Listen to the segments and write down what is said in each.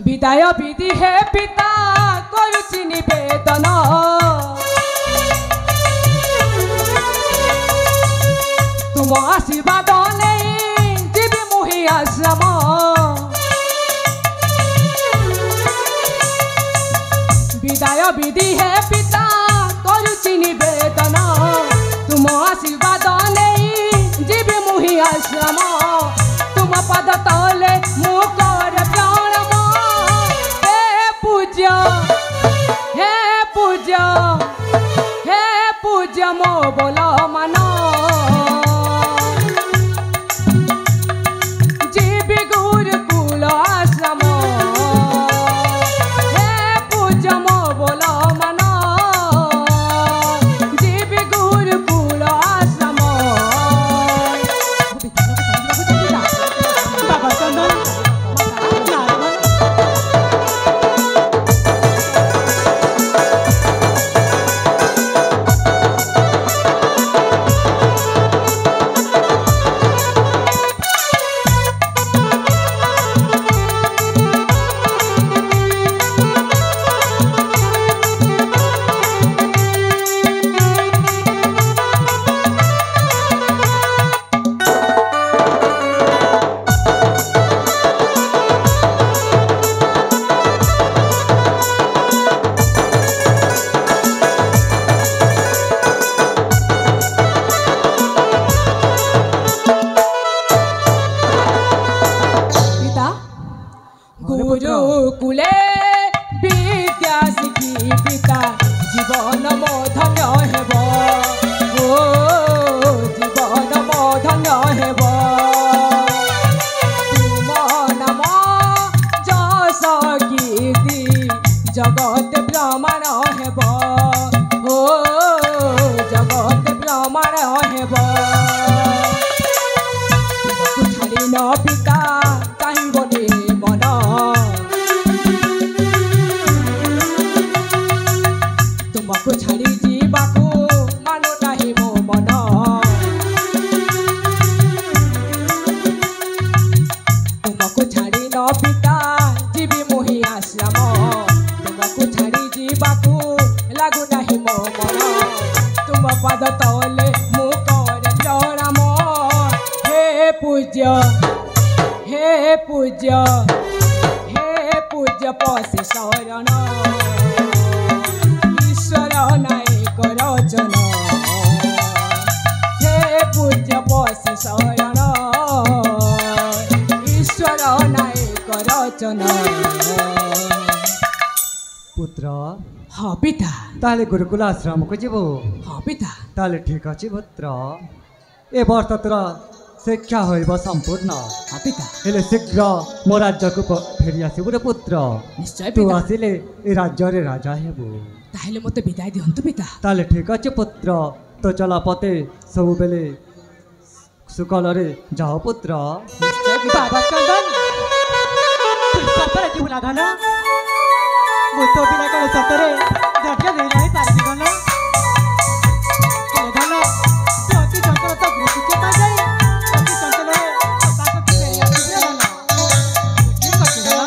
विदाय विधि हे पिता करुछि निवेदन तुम आशीर्वाद नहीं जीवी मुहि आश्रम विदाय विधि हे पिता करुछि निवेदन तुम आशीर्वाद नहीं जीवी मुहि आश्रम तुम पद तले मुकर प्राणम हे पूज्य मो बोल मन जीवी गुरुकुल आश्रम हे पूज्य मो बोल मन जीवी गुरुकुल आश्रम बाबा चंदन गुरुकुले विद्या शिखी पिता जीवन मो धन्य हेब ओ जीवन मो धन्य हेब तुम नाम जस कीर्ति जगत प्रमाण हेब ओ जगत प्रमाण हेब छाड़ी न पिता चाहिए मन तुमको छाड़ी जीवाको मानो नहीं मो मन तुमको छाड़ी न पिता जीवी मोहि आश्रम तुमको छाड़ी जीवाको लागू नहीं मो मन तुम पद तले मु कर प्रणाम हे पूज्य पशि शरण ईश्वर नायक रचन हे पूज्य पशि शरण ईश्वर नायक रचन पुत्र हाँ पिता ताले गुरुकुल आश्रम को जीव हाँ पिता ताले ठीक अच्छे पुत्र ए वर्ष तोर शिक्षा हो संपूर्ण हाँ पिता हेले शीघ्र मो राज्य को फेरी आसबु रे पुत्र निश्चय तू पिता आसिले ए राज्य रे राजा हेबु ताहेले मते विदाय दियंतु पिता ताले ठीक अच्छे पुत्र तो चला पते सब बेले सुकल रे जाओ पुत्र निश्चय पिता बाबा चंदन सतरे जीवना धन मुतो बिना कल सतरे जटके दे नहीं पारती धन हे धन तो अति चंचल तो वृत्ति के पा जाए अति चंचल है ताको के फेरी आसी रे धन ठीक अछि धन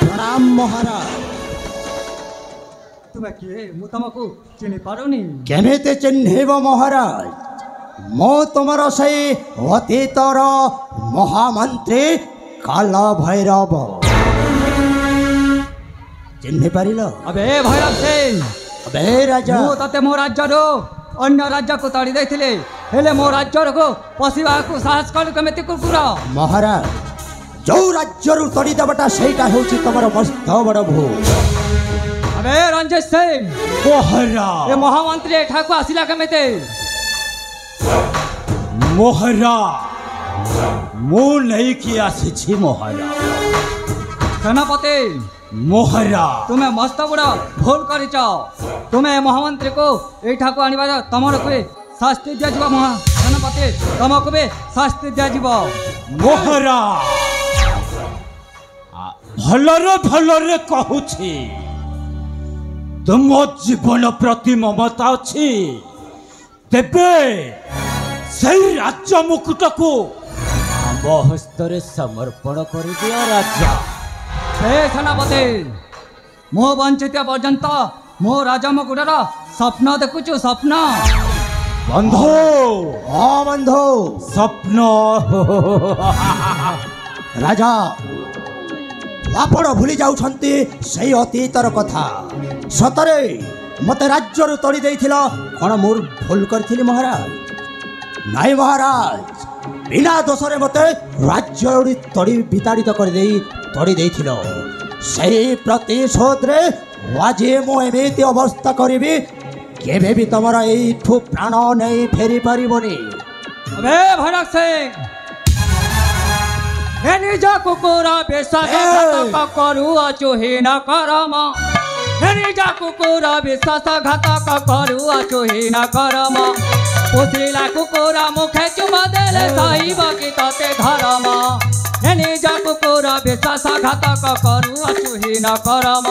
प्रणाम महाराज तुम किए मु तुमको चिनी पारुनी केमिते चिन्हिब महाराज मो तुमर से अतीतर महामंत्री काल भैरव चिन्हि पारिल अबे भैरव सिंह अबे राजा मु तते मो राज्य अन्य राज्य को तड़ी देथिले हेले मो राज्य को पशिबा को साहस कर केमिति कुकुर महाराज जो राज्य तड़ी देवाटा सेटा हूँ तुम मस्त बड़ भूल। अबे रंजित सिंह मोहरा ए महामंत्री एठाकू आसिला केमिते मोहरा मु नहीं कि आसी मोहरा सेनापति मोहरा तुम्हें मस्त बड़ा भूल करिच तुम्हें महामंत्री को एठाकू आनिबा तमर को शास्ति दिया जीव सेनापति तुमको भी शास्ति दिया जीव मोहरा भलरे कहूछि तुम जीवन प्रति ममता अच्छी तेबे सही राज्य मुकुट को आम हस्तरे समर्पण कर दिया राजा। हे सेनापति मो वंचित पर्यंत मो राजा मुकुटर स्वप्न देखुचु स्वप्न बंधु हाँ बंधु स्वप्न राजा आपण भूली जाउछंती सही अतीतर कथा सतरे मते राज्य तड़ी देथिल कौन मोर भूल करथिली महाराज नाई महाराज बिना दोषरे मते राज्य तड़ी विताड़ित कर देई तड़ी देथिल सही प्रतिशोध रे वाजे मो एमिति अवस्था करिबी केबे भी तमरा एठू प्राण नहीं फेरी परिबनी। अबे भरत सिंह हे निज कुकुरा विश्वास घातक करू अचुहीन करम हे निज कुकुरा विश्वास घातक करू अचुहीन करम पोसिला कुकुरा मुखे चुमा देले साहिब की तते धर्म हे निज कुकुरा विश्वास घातक करू अचुहीन करम।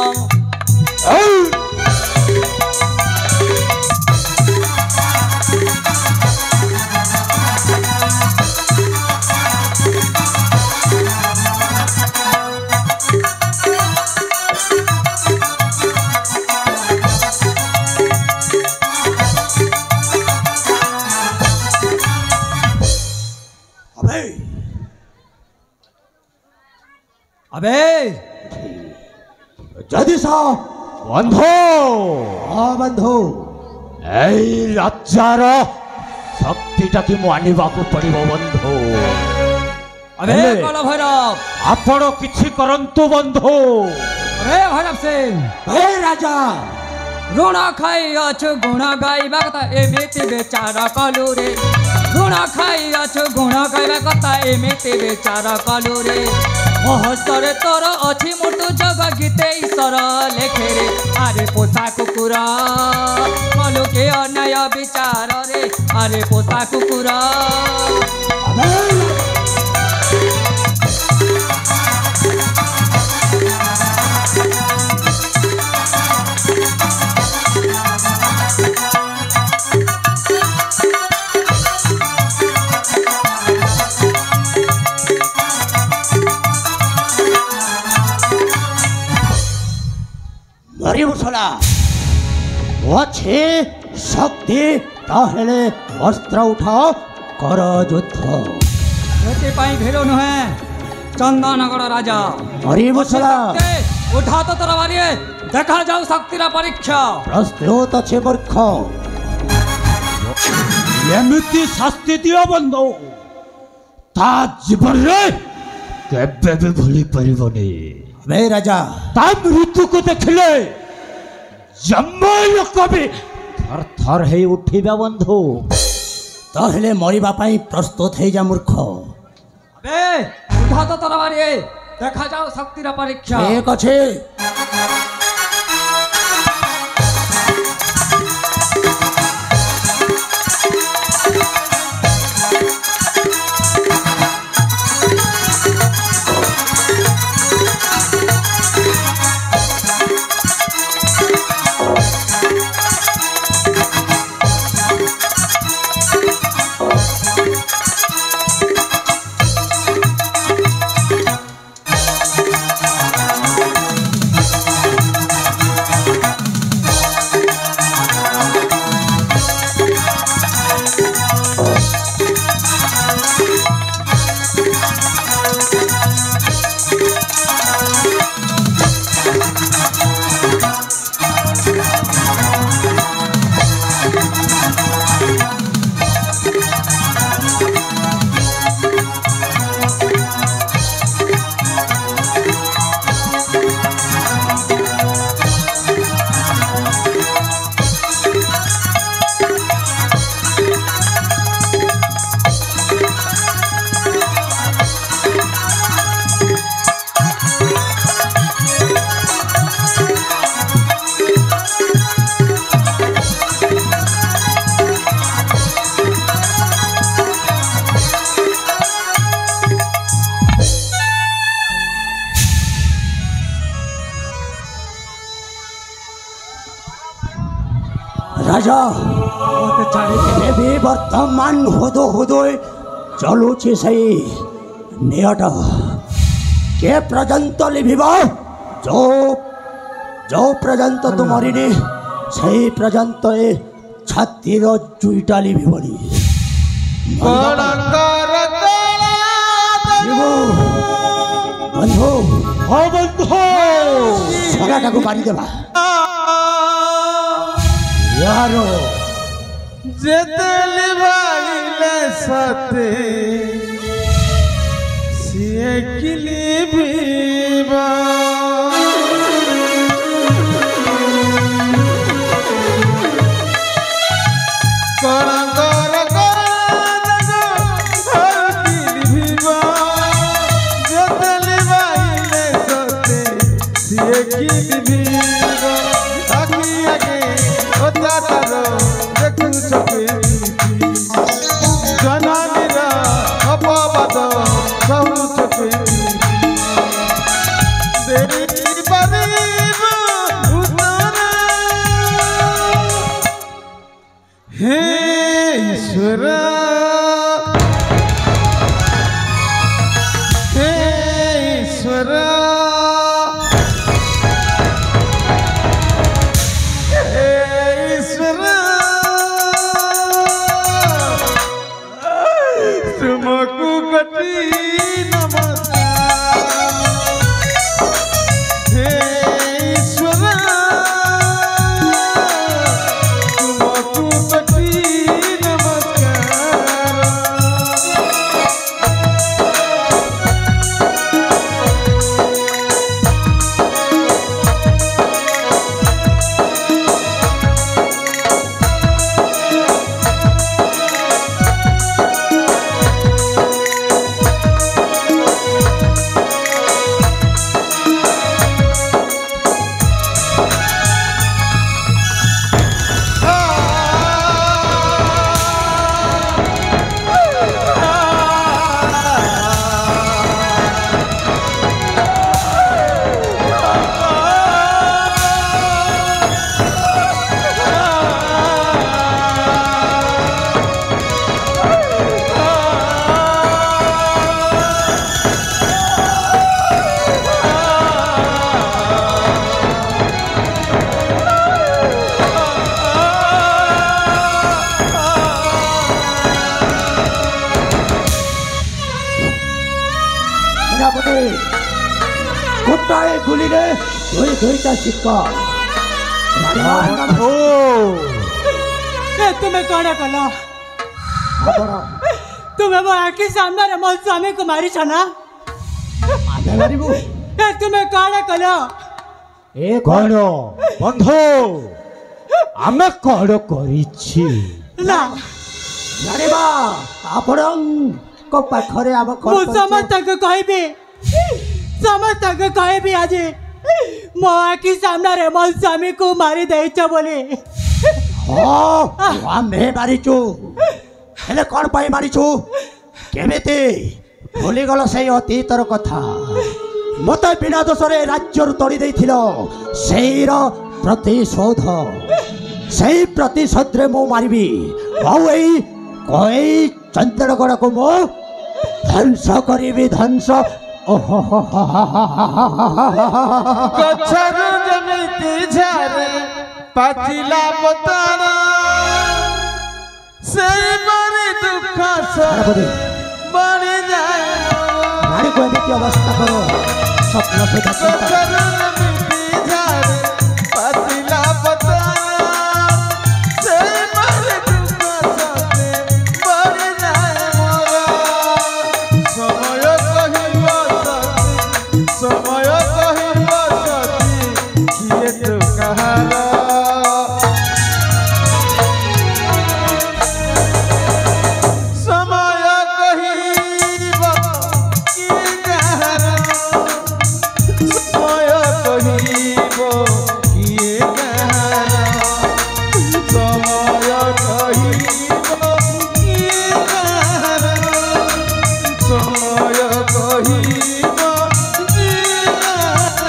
अबे जदि सा बंधु हाँ बंधु एई राजार शक्तिटा कि मानिबा को पड़िबो बंधु। अबे कल भैरव आपण किछि करंतु बंधु। अबे भैरव सिंह हे राजा ऋण खाई अछु गुण गाइबा कथा एमिति बेचारा कलु रे ऋण खाई अछु गुण गाइबा कथा एमिति बेचारा कलु रे महस्तरे तोर अछि मृत्यु जग गीते ईश्वर लेखे रे अरे पोसा कुकुरा कलु के अन्याय विचार रे अरे पोसा कुकुरा। मरी मुसला अच्छे शक्ति ताहेले अस्त्र उठाओ कर युद्ध एथिपाई भेलो नुहे चंदनगढ़ राजा मरी मुसला उठा तो तरवारी देखा जाऊ शक्तिर परीक्षा प्रस्तुत अच्छे मूर्ख एमिति शास्ति दियो बंधु ता जीवन रे केबे भी भूली परिबनी। वे राजा ता मृत्यु को देखले जम्मल कभी थर थर हे उठिबा बंधु। ताहेले मरिबा पाई प्रस्तुत हे जा मूर्ख अबे उठा तो तरवारी देखा जाऊ शक्तिर परीक्षा एक अच्छे राजा मत छाड़ी ଏବେ ବି ବର୍ତ୍ତମାନ ହୁଦୁ ହୁଦୁ ଚଲୁଛି ସେଇ ନିଆଁଟ କେ ପର୍ଯ୍ୟନ୍ତ ଲିଭିବ ଯୋଉ ପର୍ଯ୍ୟନ୍ତ ତୁ ମରିନି ସେଇ ପର୍ଯ୍ୟନ୍ତ ଏ ଛାତିର ଜୁଇଟା ଲିଭିବନି ଶିବୁ ବନ୍ଧୁ ହଁ ବନ୍ଧୁ ସରାଟାକୁ ମାରିଦେବା यार जेतली भाईले साथे सिए किली भीबा करंगर किली भीबा जेतली भाईले साथे सिए किली भीबा आगे आगे तारो देखु चके जनानीरा अपवाद सहु चके देरी परिब उतारा हे ईश्वर हे ईश्वर तुमको कटी नमस्कार हे ईश्वर तुमको कटी नमस्कार ଗୋଟାଏ ଗୁଲିରେ ଦୁଇଟା ଶିକ तुम्हें कौन कल तुम्हें वो आखिर सामने मो स्वामी को मारी छना तुम्हें कौन कल ए कौन बंधु आमे कौन करिछि ना ଜାଣିବା ଆପଣଙ୍କ ପାଖରେ ଆମ ମୁଁ ସମସ୍ତଙ୍କୁ କହିବି ସମସ୍ତଙ୍କୁ କହିବି ଆଜି ମୋ ଆଖି ସାମ୍ନାରେ ମୋ ସ୍ୱାମୀକୁ ମାରି ଦେଇଛ ବୋଲି ହଁ ଆମେ ମାରିଛୁ ହେଲେ କ'ଣ ପାଇଁ ମାରିଛୁ କେମିତି ଭୁଲିଗଲ ସେଇ ଅତୀତର କଥା ମୋତେ ବିନା ଦୋଷରେ ରାଜ୍ୟରୁ ତଡ଼ି ଦେଇଥିଲ ସେଇର ପ୍ରତିଶୋଧ ସେଇ ପ୍ରତିଶୋଧରେ ମୁଁ ମାରିବି ଆଉ ଏଇ ଚନ୍ଦ୍ରଗଡ଼କୁ ମୁଁ ଧ୍ୱଂସ କରିବି ଧ୍ୱଂସ ଗଛରୁ ଯେମିତି ଝରେ ପାଚିଲା ପତର ସେଇପରି ଦୁଃଖ ବଢ଼ିଯାଏ ନାରୀକୁ ଏମିତି ଅବସ୍ଥା କର ସ୍ୱପ୍ନ ସୁଧା ଗଛରୁ ଯେମିତି ଝରେ ପାଚିଲା ପତର ସେଇପରି ଦୁଃଖ ବଢ଼ିଯାଏ ମୋର ସମୟ କହିବ ସତୀ କିଏ ତୁ କାହାର ସମୟ କହିବ କିଏ କାହାର ସମୟ କହିବ କିଏ କାହାର ସମୟ କହିବ କିଏ କାହାର ସମୟ କହିବ କିଏ କାହାର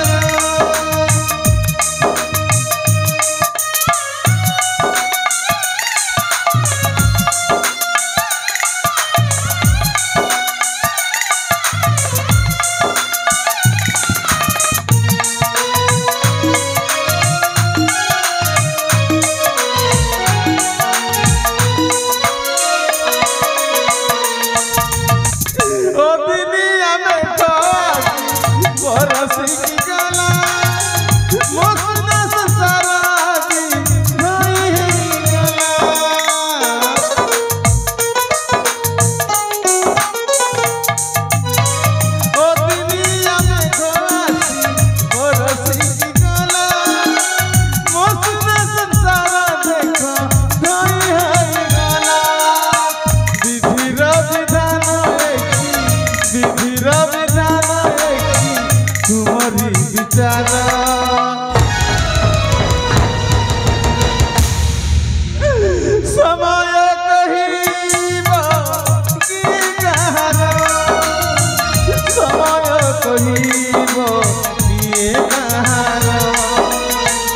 विचार समय कहिब कि काहर समय कहिब किए काहर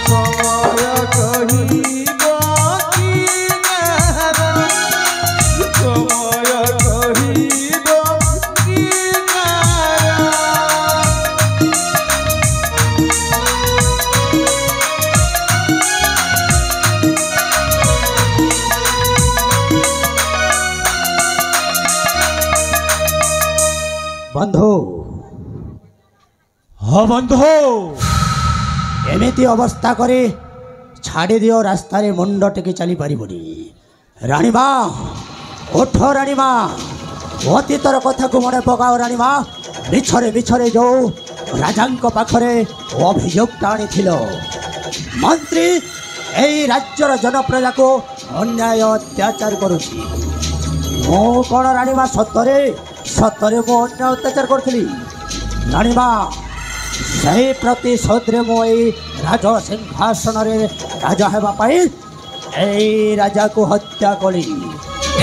समय कहिब कि काहर समय कहिब कि काहर बंधु हाँ बंधु एमिति अवस्था करे छाड़ी दियो रास्ता रे मुंड टेकी चली पारिबनी राणीमा उठ राणीमा अतीतर कथा को मन पकाओ राणीमा मिछरे मिछरे जो राजांक पाखरे अभियोगटा आनिथिल मंत्री एई राज्यर जनप्रजा को अन्याय अत्याचार करुछि मो कौन राणीमा सतरे सतरे मो अन्याय अत्याचार करथिली राणीमा सही प्रतिशोध रे मो एई राज सिंहासन रे राजा हेबा पाई एई राजा को हत्या कली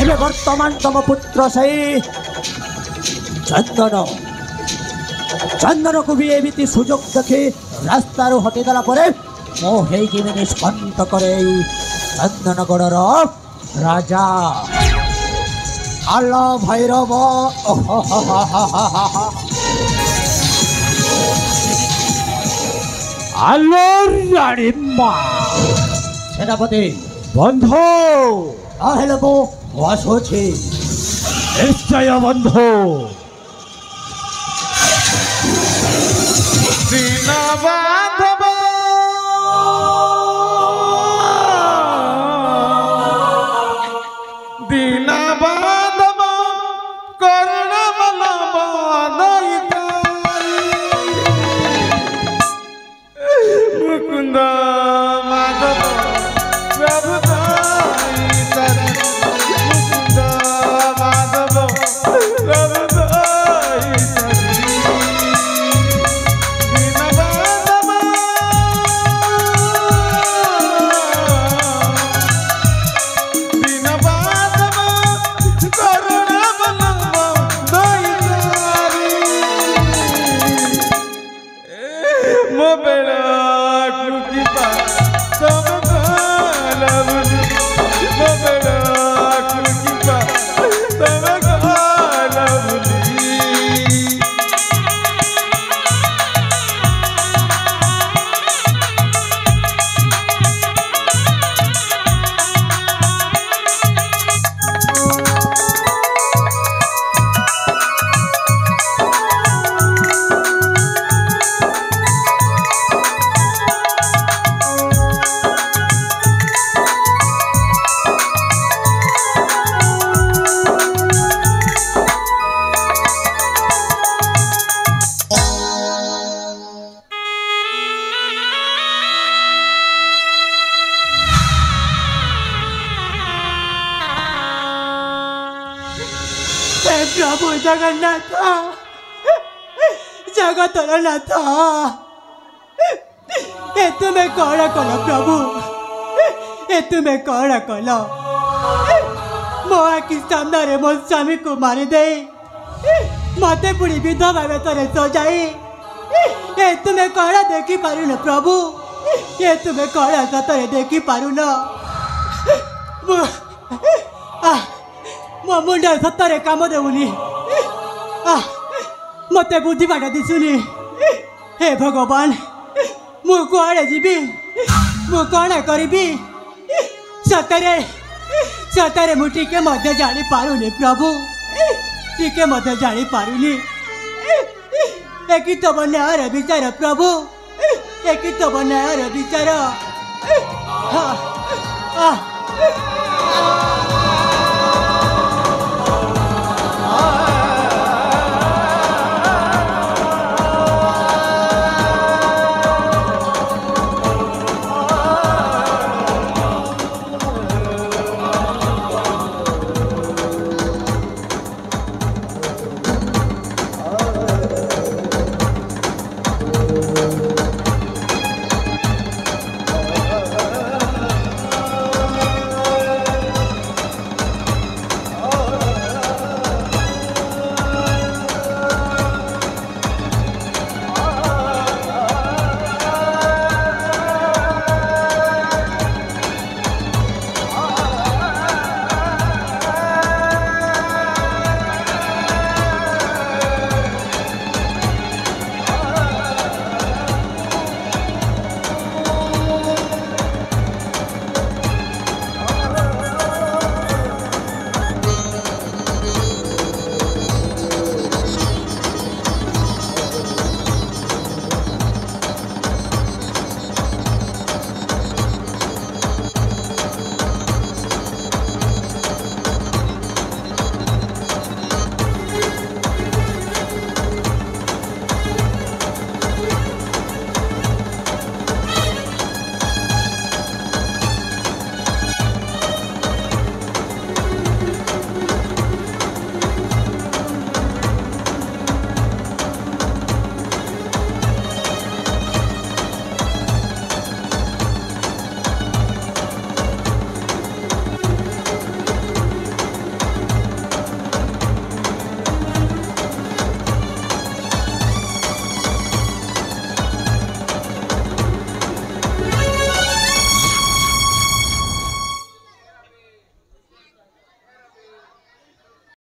एबे वर्तमान तम पुत्र सही चंदन चंदन को भी एमिति सुजोग देखे रास्ता रो हटे देला परे मो हेई कि निष्पन्न करे चंदनगढ़ राजा आलो भैरव आलो राणीमा सेनापति बंधु आहले मो वासोछि निश्चय बंधु दीन बांधव दीन बांधव करुण मन मुकुंद माधव प्रभु मुकुंद माधव प्रभु प्रभु जगन्नाथ जगतर नाथ ए तुमे कौन कल प्रभु ए तुमे कौन कल मो आखि सामने मो स्वामी को मारिदे मते पुणी विधवा बेतरे सजाई ए तुमे कौन देखी पारुन प्रभु ए तुमे कौन सतरे देखी पारुन मो मुंड सतरे काम देउनी मते बुद्धि बाट दिसुनी हे भगवान मु कुआड़े जीवी मु कौन करी सतरे सतरे मु टिके मध्य जानी पारुनी प्रभु टिके मध्य जानी पारुनी एक तो न्याय विचार प्रभु एक तो न्याय विचार